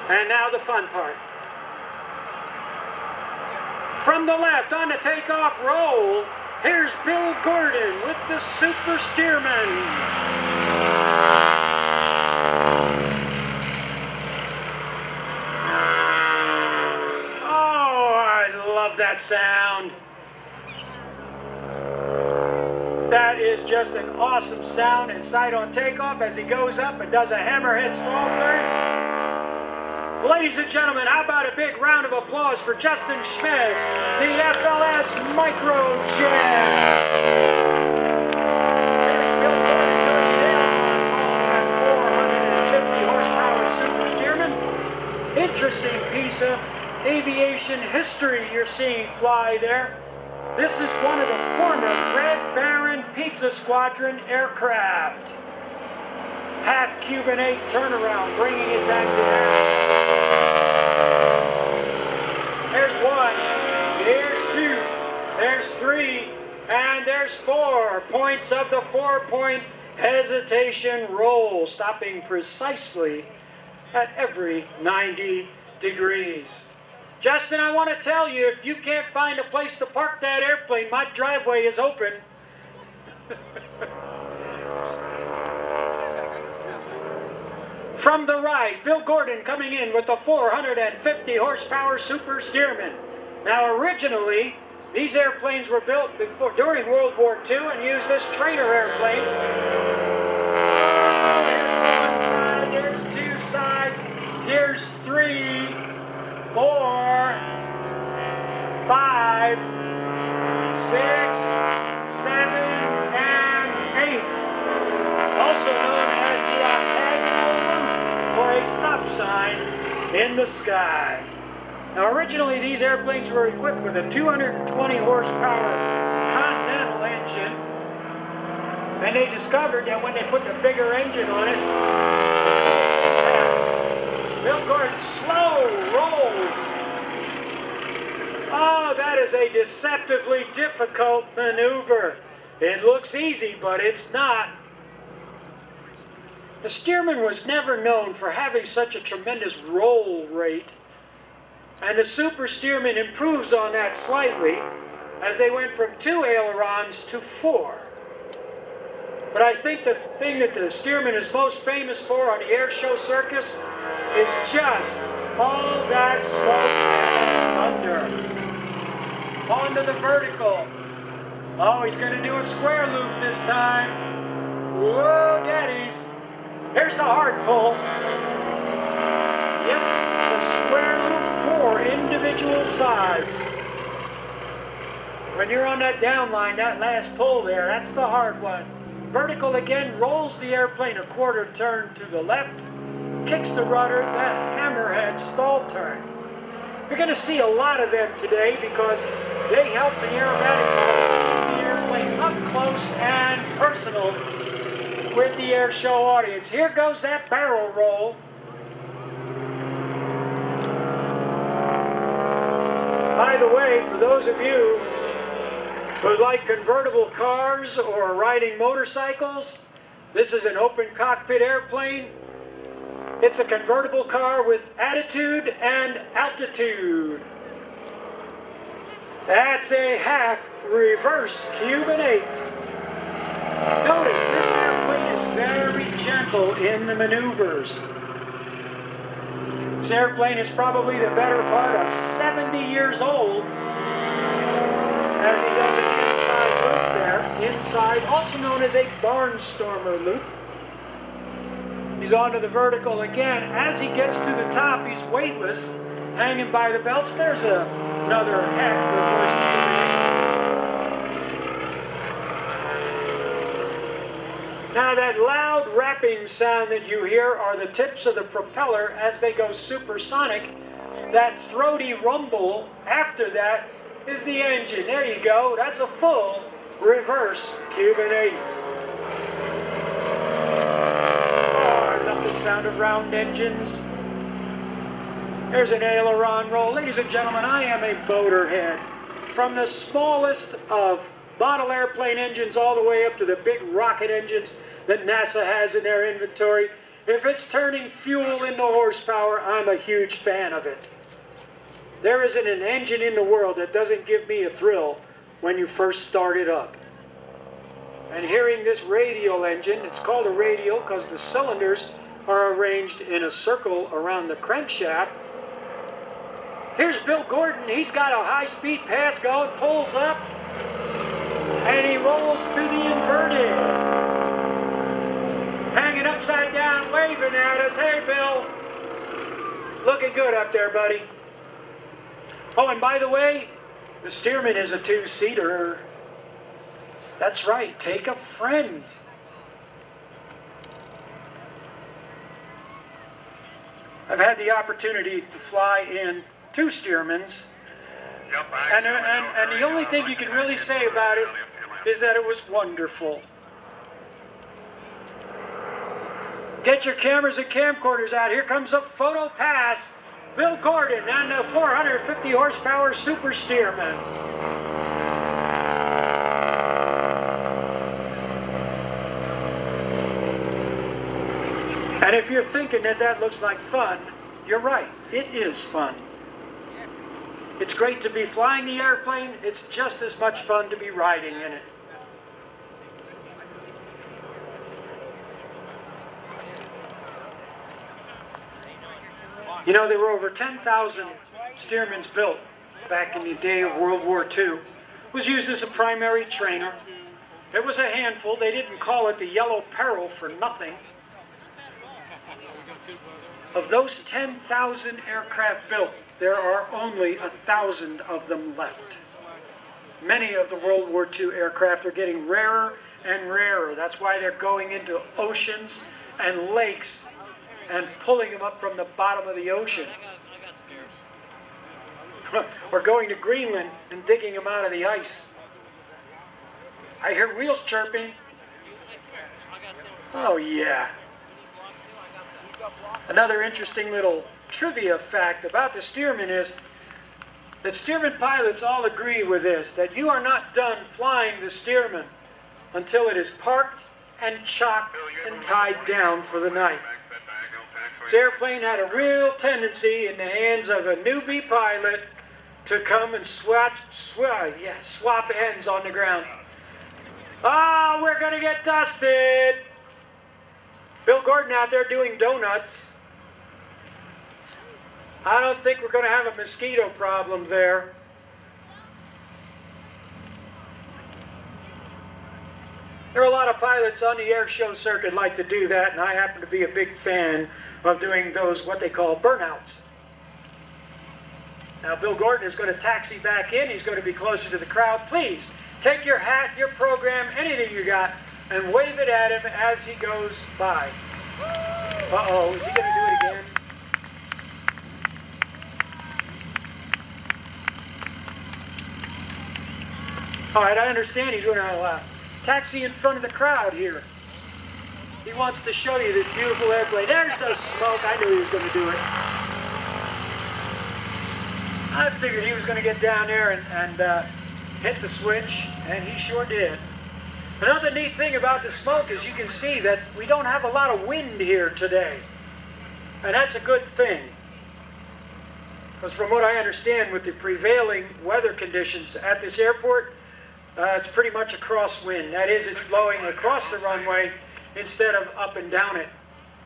And now the fun part. From the left on the takeoff roll, here's Bill Gordon with the Super Stearman. Oh, I love that sound. That is just an awesome sound and sight on takeoff as he goes up and does a hammerhead stall turn. Ladies and gentlemen, how about a big round of applause for Justin Schmidt, the FLS Microjet. There's Bill Gordon doing the aileron at 450 horsepower Super Stearman. Interesting piece of aviation history you're seeing fly there. This is one of the former Red Baron Squadron aircraft. Half Cuban 8 turnaround, bringing it back to Airshow. There's 1, there's 2, there's 3, and there's 4 points of the 4-point hesitation roll, stopping precisely at every 90 degrees. Justin, I want to tell you, if you can't find a place to park that airplane, my driveway is open. From the right, Bill Gordon coming in with the 450 horsepower Super Stearman. Now originally, these airplanes were built during World War II and used as trainer airplanes. There's one side, there's 2 sides, here's 3, 4, 5, 6, 7, and 8. Also known as the octagonal loop, or a stop sign in the sky. Now originally these airplanes were equipped with a 220 horsepower Continental engine, and they discovered that when they put the bigger engine on it, Bill Gordon slow rolls. Oh, that is a deceptively difficult maneuver. It looks easy, but it's not. The Stearman was never known for having such a tremendous roll rate, and the Super Stearman improves on that slightly as they went from 2 ailerons to 4. But I think the thing that the Stearman is most famous for on the airshow circus is just all that smoke and thunder. Onto the vertical. Oh, he's going to do a square loop this time. Whoa, daddies. Here's the hard pull. Yep, the square loop 4 individual sides. When you're on that down line, that last pull there, that's the hard one. Vertical again, rolls the airplane a quarter turn to the left, kicks the rudder, the hammerhead stall turn. You're going to see a lot of them today because they help the aerobatic pilots keep the airplane up close and personal with the airshow audience. Here goes that barrel roll. By the way, for those of you who like convertible cars or riding motorcycles, this is an open cockpit airplane. It's a convertible car with attitude and altitude. That's a half reverse Cuban 8. Notice this airplane is very gentle in the maneuvers. This airplane is probably the better part of 70 years old as he does an inside loop there. Inside, also known as a barnstormer loop. He's onto the vertical again. As he gets to the top, he's weightless, hanging by the belts. There's another half reverse. Now that loud rapping sound that you hear are the tips of the propeller as they go supersonic. That throaty rumble after that is the engine. There you go. That's a full reverse Cuban 8. The sound of round engines. There's an aileron roll. Ladies and gentlemen, I am a motorhead. From the smallest of model airplane engines all the way up to the big rocket engines that NASA has in their inventory. If it's turning fuel into horsepower, I'm a huge fan of it. There isn't an engine in the world that doesn't give me a thrill when you first start it up. And hearing this radial engine, it's called a radial because the cylinders are arranged in a circle around the crankshaft. Here's Bill Gordon. He's got a high-speed pass going, pulls up, and he rolls to the inverted. Hanging upside down, waving at us. Hey, Bill. Looking good up there, buddy. Oh, and by the way, the Stearman is a two-seater. That's right, take a friend. I've had the opportunity to fly in 2 Stearmans, and the only thing you can really say about it is that it was wonderful. Get your cameras and camcorders out. Here comes a photo pass. Bill Gordon and the 450 horsepower Super Stearman. And if you're thinking that that looks like fun, you're right. It is fun. It's great to be flying the airplane. It's just as much fun to be riding in it. You know, there were over 10,000 Stearmans built back in the day of World War II. It was used as a primary trainer. It was a handful. They didn't call it the Yellow Peril for nothing. Of those 10,000 aircraft built, there are only 1,000 of them left. Many of the World War II aircraft are getting rarer and rarer. That's why they're going into oceans and lakes and pulling them up from the bottom of the ocean. Or going to Greenland and digging them out of the ice. I hear wheels chirping. Oh yeah. Another interesting little trivia fact about the Stearman is that Stearman pilots all agree with this, that you are not done flying the Stearman until it is parked and chocked and tied down for the night. This airplane had a real tendency in the hands of a newbie pilot to come and swap ends on the ground. Oh, we're going to get dusted. Bill Gordon out there doing donuts. I don't think we're going to have a mosquito problem there. There are a lot of pilots on the airshow circuit like to do that, and I happen to be a big fan of doing those, what they call burnouts. Now, Bill Gordon is going to taxi back in. He's going to be closer to the crowd. Please, take your hat, your program, anything you got, and wave it at him as he goes by. Uh-oh, is he going to do it again? All right, I understand he's going to taxi in front of the crowd here. He wants to show you this beautiful airplane. There's the smoke. I knew he was going to do it. I figured he was going to get down there and hit the switch, and he sure did. Another neat thing about the smoke is you can see that we don't have a lot of wind here today. And that's a good thing. Because from what I understand with the prevailing weather conditions at this airport, it's pretty much a crosswind. That is, it's blowing across the runway instead of up and down it.